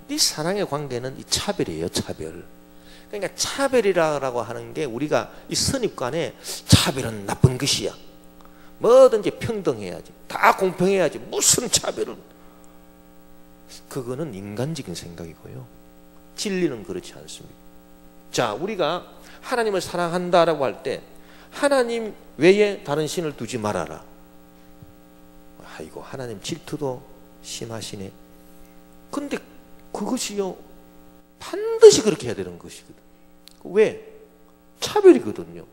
이 사랑의 관계는 이 차별이에요, 차별. 그러니까 차별이라고 하는 게 우리가 이 선입관에 차별은 나쁜 것이야. 뭐든지 평등해야지. 다 공평해야지. 무슨 차별은. 그거는 인간적인 생각이고요. 진리는 그렇지 않습니다. 자, 우리가 하나님을 사랑한다라고 할 때 하나님 외에 다른 신을 두지 말아라. 아이고, 하나님 질투도 심하시네. 근데 그것이요, 반드시 그렇게 해야 되는 것이거든. 왜? 차별이거든요.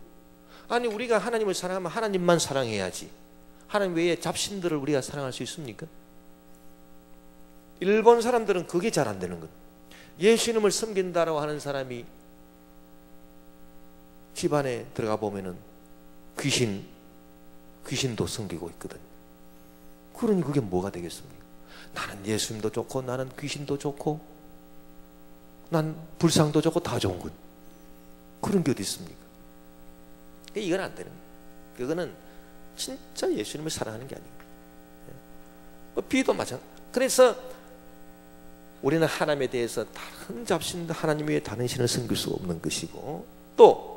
아니, 우리가 하나님을 사랑하면 하나님만 사랑해야지. 하나님 외에 잡신들을 우리가 사랑할 수 있습니까? 일본 사람들은 그게 잘 안 되는 거예요. 예수님을 섬긴다라고 하는 사람이 집안에 들어가 보면은 귀신도 섬기고 있거든. 그러니 그게 뭐가 되겠습니까? 나는 예수님도 좋고 나는 귀신도 좋고 난 불상도 좋고 다 좋은 것. 그런 게 어디 있습니까? 이건 안 되는 거예요. 그거는 진짜 예수님을 사랑하는 게 아니에요. 비도 마찬가지. 그래서 우리는 하나님에 대해서 다른 잡신도 하나님 외에 다른 신을 섬길 수 없는 것이고, 또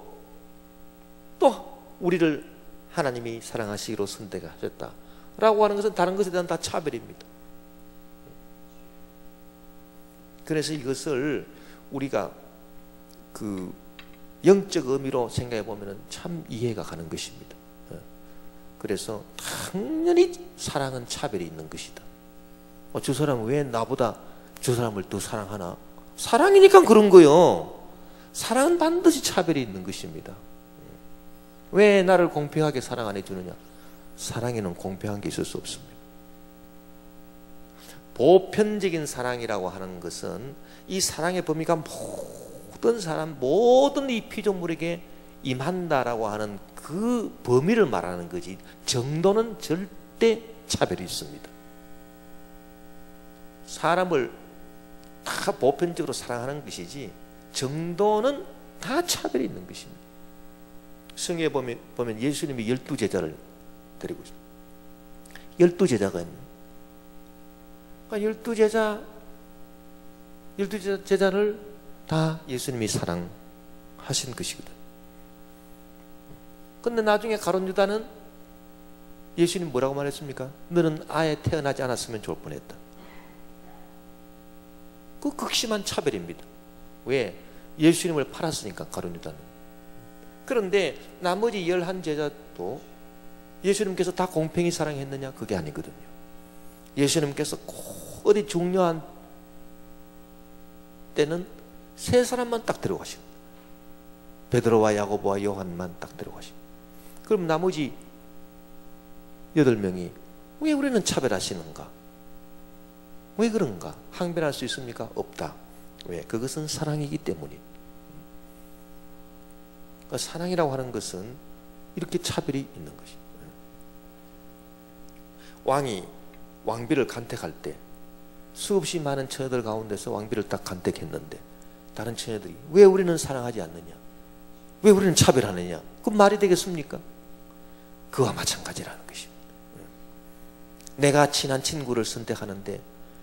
우리를 하나님이 사랑하시기로 선택하셨다라고 하는 것은 다른 것에 대한 다 차별입니다. 그래서 이것을 우리가 그 영적 의미로 생각해 보면 참 이해가 가는 것입니다. 그래서 당연히 사랑은 차별이 있는 것이다. 저 사람은 왜 나보다 저 사람을 더 사랑하나? 사랑이니까 그런 거요. 사랑은 반드시 차별이 있는 것입니다. 왜 나를 공평하게 사랑 안 해주느냐? 사랑에는 공평한 게 있을 수 없습니다. 보편적인 사랑이라고 하는 것은 이 사랑의 범위가 모든 사람, 모든 이 피조물에게 임한다라고 하는 그 범위를 말하는 거지, 정도는 절대 차별이 있습니다. 사람을 다 보편적으로 사랑하는 것이지 정도는 다 차별이 있는 것입니다. 성경에 보면 예수님이 12제자를 데리고 있습니다. 12제자가 있는, 그러니까 12제자를 다 예수님이 사랑하신 것이거든. 근데 나중에 가룟 유다는 예수님 뭐라고 말했습니까? 너는 아예 태어나지 않았으면 좋을 뻔했다. 그 극심한 차별입니다. 왜? 예수님을 팔았으니까, 가룟 유다는. 그런데 나머지 11제자도 예수님께서 다 공평히 사랑했느냐? 그게 아니거든요. 예수님께서 꼭 어디 중요한 때는 세 사람만 딱 데려가십니다. 베드로와 야고보와 요한만 딱 데려가십니다. 그럼 나머지 8명이 왜 우리는 차별하시는가? 왜 그런가? 항변할 수 있습니까? 없다. 왜? 그것은 사랑이기 때문이다. 그러니까 사랑이라고 하는 것은 이렇게 차별이 있는 것이다. 왕이 왕비를 간택할 때 수없이 많은 처녀들 가운데서 왕비를 딱 간택했는데 다른 처녀들이 왜 우리는 사랑하지 않느냐? 왜 우리는 차별하느냐? 그 말이 되겠습니까? 그와 마찬가지라는 것입니다. 내가 친한 친구를 선택하는데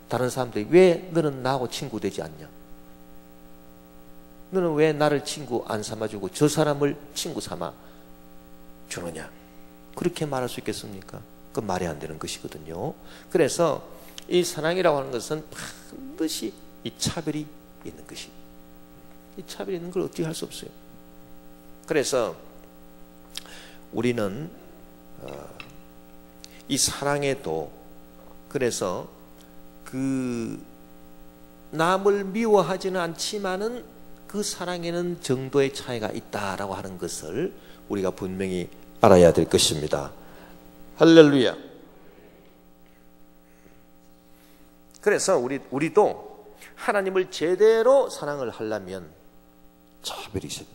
다른 사람들이 왜 너는 나하고 친구 되지 않냐? 너는 왜 나를 친구 안 삼아주고 저 사람을 친구 삼아 주느냐? 그렇게 말할 수 있겠습니까? 그 말이 안 되는 것이거든요. 그래서 이 사랑이라고 하는 것은 반드시 이 차별이 있는 것입니다. 이 차별이 있는 걸 어떻게 할 수 없어요. 그래서 우리는 이 사랑에도 그래서 그 남을 미워하지는 않지만은 그 사랑에는 정도의 차이가 있다라고 하는 것을 우리가 분명히 알아야 될 것입니다. 할렐루야. 그래서 우리도 하나님을 제대로 사랑을 하려면 차별이 있어요.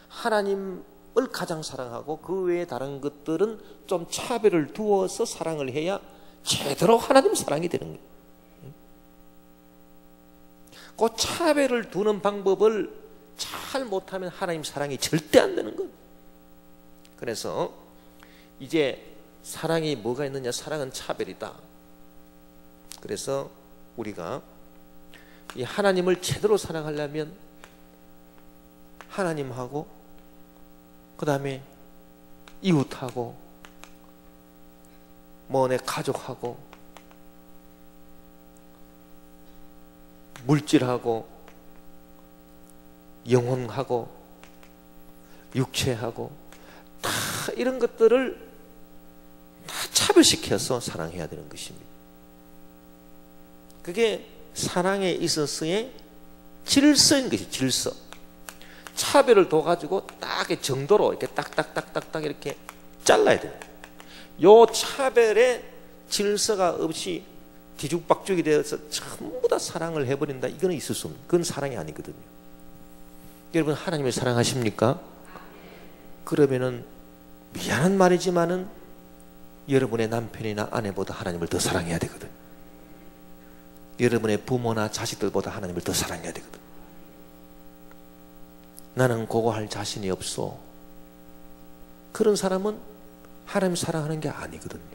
하나님을 가장 사랑하고 그 외에 다른 것들은 좀 차별을 두어서 사랑을 해야 제대로 하나님 사랑이 되는 거예요. 그 차별을 두는 방법을 잘 못하면 하나님 사랑이 절대 안 되는 거예요. 그래서 이제 사랑이 뭐가 있느냐? 사랑은 차별이다. 그래서 우리가 이 하나님을 제대로 사랑하려면 하나님하고 그 다음에 이웃하고 뭐 내 가족하고 물질하고 영혼하고 육체하고 다 이런 것들을 다 차별시켜서 사랑해야 되는 것입니다. 그게 사랑에 있어서의 질서인 것이 질서. 차별을 둬가지고 딱 정도로 이렇게 딱딱딱딱딱 이렇게 잘라야 돼요. 요 차별의 질서가 없이 뒤죽박죽이 되어서 전부 다 사랑을 해버린다. 이거는 있을 수 없는, 그건 사랑이 아니거든요. 여러분 하나님을 사랑하십니까? 그러면은 미안한 말이지만은 여러분의 남편이나 아내보다 하나님을 더 사랑해야 되거든. 여러분의 부모나 자식들보다 하나님을 더 사랑해야 되거든. 나는 그거 할 자신이 없어. 그런 사람은 하나님 사랑하는 게 아니거든요.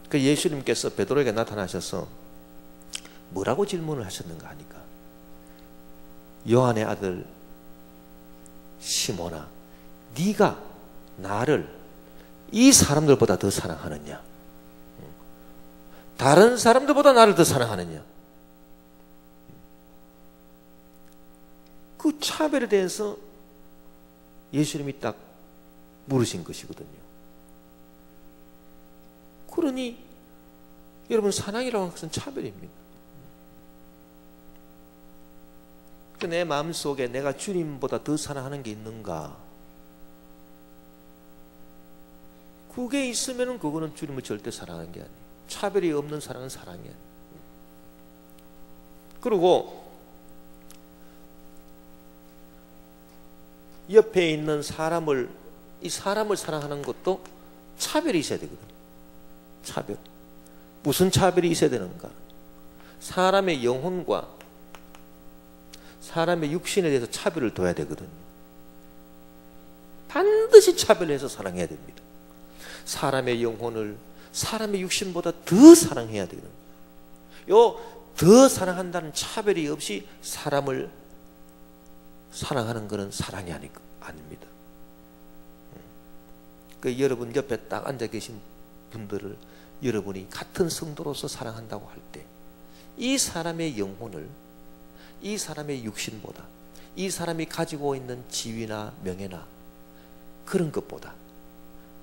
그 예수님께서 베드로에게 나타나셔서 뭐라고 질문을 하셨는가 하니까, 요한의 아들 시몬아, 네가 나를 이 사람들보다 더 사랑하느냐? 다른 사람들보다 나를 더 사랑하느냐? 그 차별에 대해서 예수님이 딱 물으신 것이거든요. 그러니 여러분, 사랑이라고 하는 것은 차별입니다. 내 마음속에 내가 주님보다 더 사랑하는 게 있는가? 그게 있으면 그거는 주님을 절대 사랑하는 게 아니에요. 차별이 없는 사랑은 사랑이 아니에요. 그리고 옆에 있는 사람을, 이 사람을 사랑하는 것도 차별이 있어야 되거든요. 차별. 무슨 차별이 있어야 되는가? 사람의 영혼과 사람의 육신에 대해서 차별을 둬야 되거든요. 반드시 차별해서 사랑해야 됩니다. 사람의 영혼을 사람의 육신보다 더 사랑해야 되거든요. 더 사랑한다는 차별이 없이 사람을 사랑하는 것은 사랑이 아닙니다. 그 여러분 옆에 딱 앉아 계신 분들을 여러분이 같은 성도로서 사랑한다고 할 때, 이 사람의 영혼을 이 사람의 육신보다, 이 사람이 가지고 있는 지위나 명예나 그런 것보다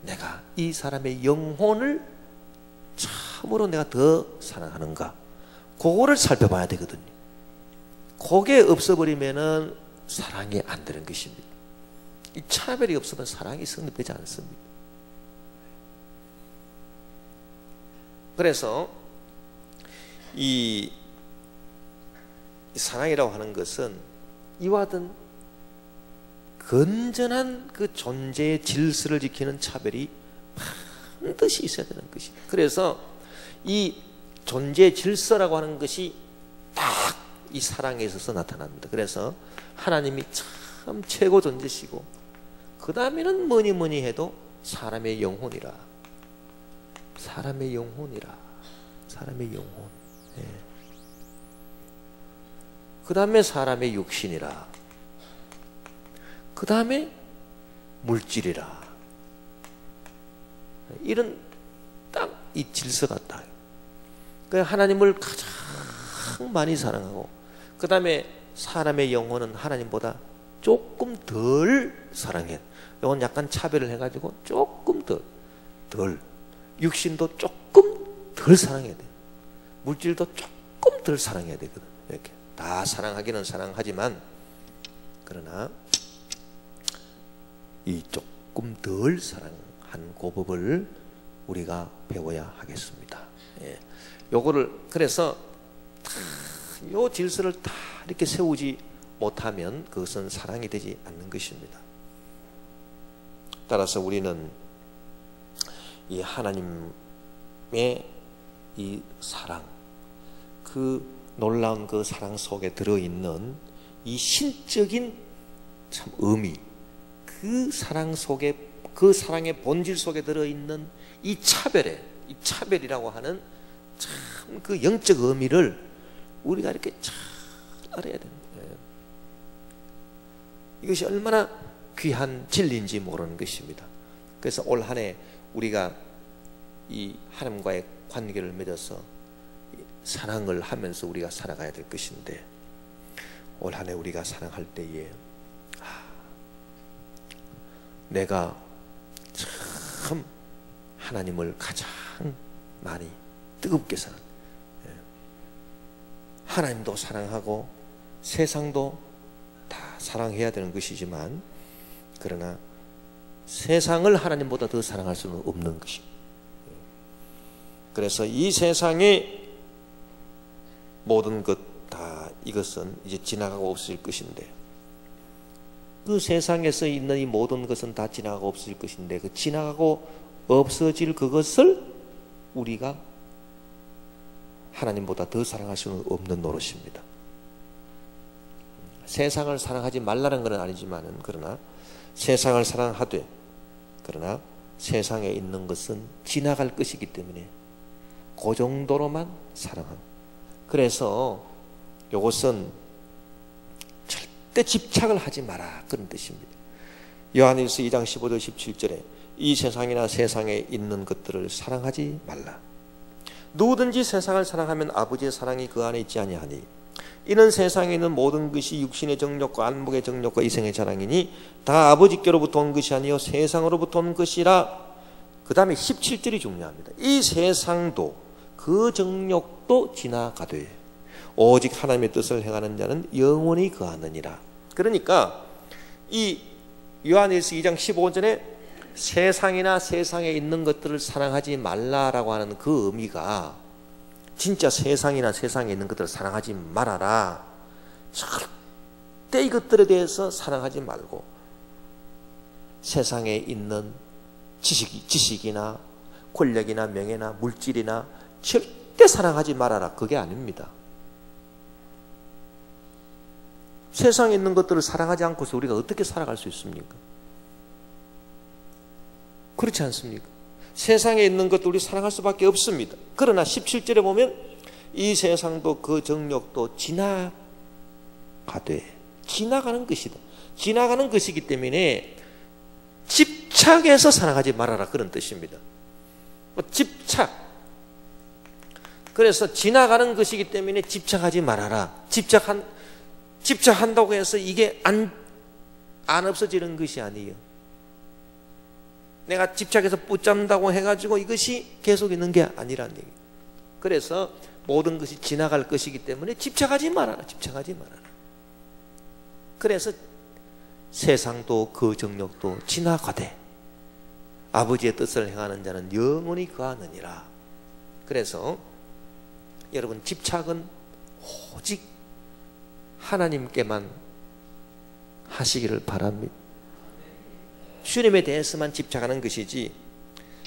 내가 이 사람의 영혼을 참으로 내가 더 사랑하는가, 그거를 살펴봐야 되거든요. 그게 없어버리면은 사랑이 안 되는 것입니다. 이 차별이 없으면 사랑이 성립되지 않습니다. 그래서 이 사랑이라고 하는 것은 이와 같은 건전한 그 존재의 질서를 지키는 차별이 반드시 있어야 되는 것입니다. 그래서 이 존재의 질서라고 하는 것이 딱 이 사랑에 있어서 나타납니다. 그래서 하나님이 참 최고 존재시고, 그 다음에는 뭐니 해도 사람의 영혼이라, 사람의 영혼이라, 사람의 영혼. 예. 그 다음에 사람의 육신이라, 그 다음에 물질이라. 이런 딱 이 질서가 딱. 하나님을 가장 많이 사랑하고, 그 다음에 사람의 영혼은 하나님보다 조금 덜 사랑해. 이건 약간 차별을 해가지고 조금 덜. 육신도 조금 덜 사랑해야 돼. 물질도 조금 덜 사랑해야 되거든. 이렇게 다 사랑하기는 사랑하지만, 그러나 이 조금 덜 사랑한 그 법을 우리가 배워야 하겠습니다. 예. 요거를 그래서 요 질서를 다 이렇게 세우지 못하면 그것은 사랑이 되지 않는 것입니다. 따라서 우리는 이 하나님의 이 사랑, 그 놀라운 그 사랑 속에 들어있는 이 신적인 참 의미, 그 사랑 속에, 그 사랑의 본질 속에 들어있는 이 차별이라고 하는 참 그 영적 의미를 우리가 이렇게 잘 알아야 됩니다. 이것이 얼마나 귀한 진리인지 모르는 것입니다. 그래서 올 한 해 우리가 이 하나님과의 관계를 맺어서 사랑을 하면서 우리가 살아가야 될 것인데, 올 한 해 우리가 사랑할 때에 내가 참 하나님을 가장 많이 뜨겁게 사랑, 하나님도 사랑하고 세상도 다 사랑해야 되는 것이지만, 그러나 세상을 하나님보다 더 사랑할 수는 없는 것입니다. 그래서 이 세상의 모든 것 다 이것은 이제 지나가고 없을 것인데, 그 세상에서 있는 이 모든 것은 다 지나가고 없어질 것인데 그 지나가고 없어질 그것을 우리가 하나님보다 더 사랑할 수는 없는 노릇입니다. 세상을 사랑하지 말라는 것은 아니지만은 그러나 세상을 사랑하되 그러나 세상에 있는 것은 지나갈 것이기 때문에 그 정도로만 사랑함. 그래서 이것은 절대 집착을 하지 마라 그런 뜻입니다. 요한일서 2장 15절 17절에 이 세상이나 세상에 있는 것들을 사랑하지 말라. 누구든지 세상을 사랑하면 아버지의 사랑이 그 안에 있지 아니하니 이는 세상에 있는 모든 것이 육신의 정욕과 안목의 정욕과 이생의 자랑이니 다 아버지께로부터 온 것이 아니요 세상으로부터 온 것이라. 그 다음에 17절이 중요합니다. 이 세상도 그 정욕도 지나가되 오직 하나님의 뜻을 행하는 자는 영원히 거하느니라. 그러니까 이 요한일서 2장 15절에 세상이나 세상에 있는 것들을 사랑하지 말라라고 하는 그 의미가 진짜 세상이나 세상에 있는 것들을 사랑하지 말아라. 절대 이것들에 대해서 사랑하지 말고 세상에 있는 지식이나 권력이나 명예나 물질이나 절대 사랑하지 말아라. 그게 아닙니다. 세상에 있는 것들을 사랑하지 않고서 우리가 어떻게 살아갈 수 있습니까? 그렇지 않습니까? 세상에 있는 것도 우리 사랑할 수밖에 없습니다. 그러나 17절에 보면 이 세상도 그 정욕도 지나가되 지나가는 것이다. 지나가는 것이기 때문에 집착해서 사랑하지 말아라 그런 뜻입니다. 집착. 그래서 지나가는 것이기 때문에 집착하지 말아라. 집착한다고 해서 이게 안 없어지는 것이 아니에요. 내가 집착해서 붙잡는다고 해가지고 이것이 계속 있는 게 아니라는 얘기예요. 그래서 모든 것이 지나갈 것이기 때문에 집착하지 말아라. 집착하지 말아라. 그래서 세상도 그 정욕도 지나가되 아버지의 뜻을 행하는 자는 영원히 거하느니라. 그래서 여러분 집착은 오직 하나님께만 하시기를 바랍니다. 주님에 대해서만 집착하는 것이지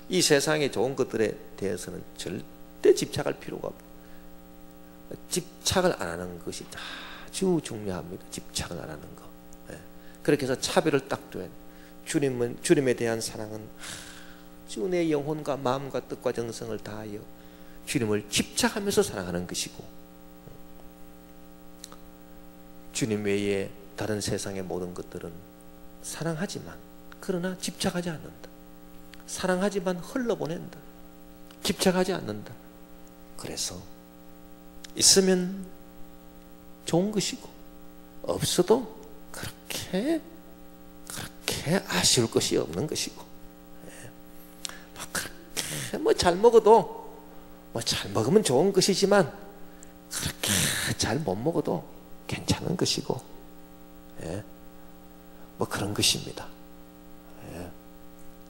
이 세상의 좋은 것들에 대해서는 절대 집착할 필요가 없고 집착을 안 하는 것이 아주 중요합니다. 집착을 안 하는 것. 그렇게 해서 차별을 딱 둬야 돼요. 주님에 대한 사랑은 아주 내 영혼과 마음과 뜻과 정성을 다하여 주님을 집착하면서 사랑하는 것이고 주님 외에 다른 세상의 모든 것들은 사랑하지만 그러나 집착하지 않는다. 사랑하지만 흘러보낸다. 집착하지 않는다. 그래서 있으면 좋은 것이고 없어도 그렇게 아쉬울 것이 없는 것이고 그렇게 잘 먹어도 잘 먹으면 좋은 것이지만 그렇게 잘 못 먹어도 괜찮은 것이고 그런 것입니다.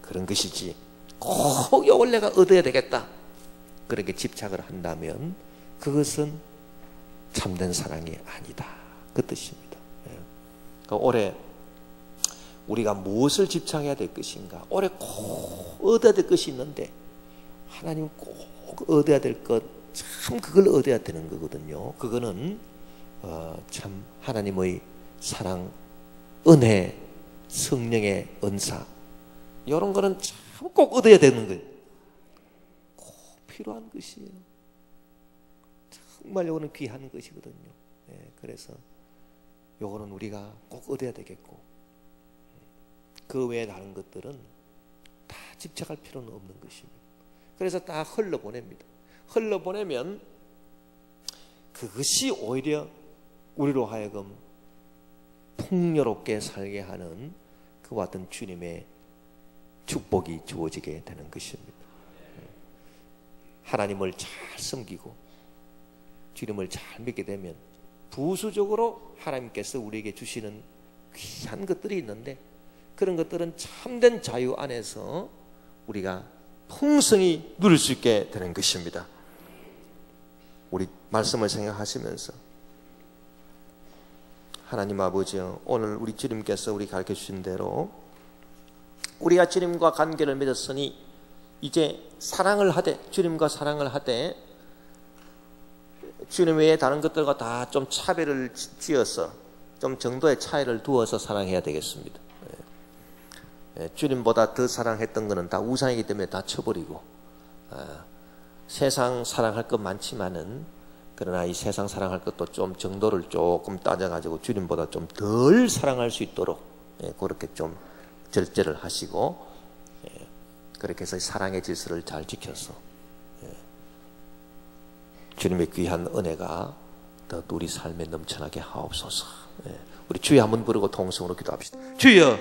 그런 것이지 꼭 이걸 내가 얻어야 되겠다 그렇게 집착을 한다면 그것은 참된 사랑이 아니다 그 뜻입니다. 그러니까 올해 우리가 무엇을 집착해야 될 것인가? 올해 꼭 얻어야 될 것이 있는데 하나님 꼭 얻어야 될 것 참 그걸 얻어야 되는 거거든요. 그거는 참 하나님의 사랑, 은혜, 성령의 은사 이런 거는 참 꼭 얻어야 되는 거예요. 꼭 필요한 것이에요. 정말 이거는 귀한 것이거든요. 그래서 요거는 우리가 꼭 얻어야 되겠고 그 외에 다른 것들은 다 집착할 필요는 없는 것입니다. 그래서 다 흘러보냅니다. 흘러보내면 그것이 오히려 우리로 하여금 풍요롭게 살게 하는 그와 같은 주님의 축복이 주어지게 되는 것입니다. 하나님을 잘 섬기고 주님을 잘 믿게 되면 부수적으로 하나님께서 우리에게 주시는 귀한 것들이 있는데 그런 것들은 참된 자유 안에서 우리가 풍성히 누릴 수 있게 되는 것입니다. 우리 말씀을 생각하시면서 하나님 아버지요, 오늘 우리 주님께서 우리 가르쳐 주신 대로 우리가 주님과 관계를 맺었으니 이제 사랑을 하되, 주님과 사랑을 하되 주님 외에 다른 것들과 다 좀 차별을 지어서 좀 정도의 차이를 두어서 사랑해야 되겠습니다. 주님보다 더 사랑했던 것은 다 우상이기 때문에 다 쳐버리고, 세상 사랑할 것 많지만은, 그러나 이 세상 사랑할 것도 좀 정도를 조금 따져가지고 주님보다 좀 덜 사랑할 수 있도록 그렇게 좀 절제를 하시고, 그렇게 해서 사랑의 질서를 잘 지켜서 주님의 귀한 은혜가 더 우리 삶에 넘쳐나게 하옵소서. 우리 주여 한번 부르고 통성으로 기도합시다. 주여.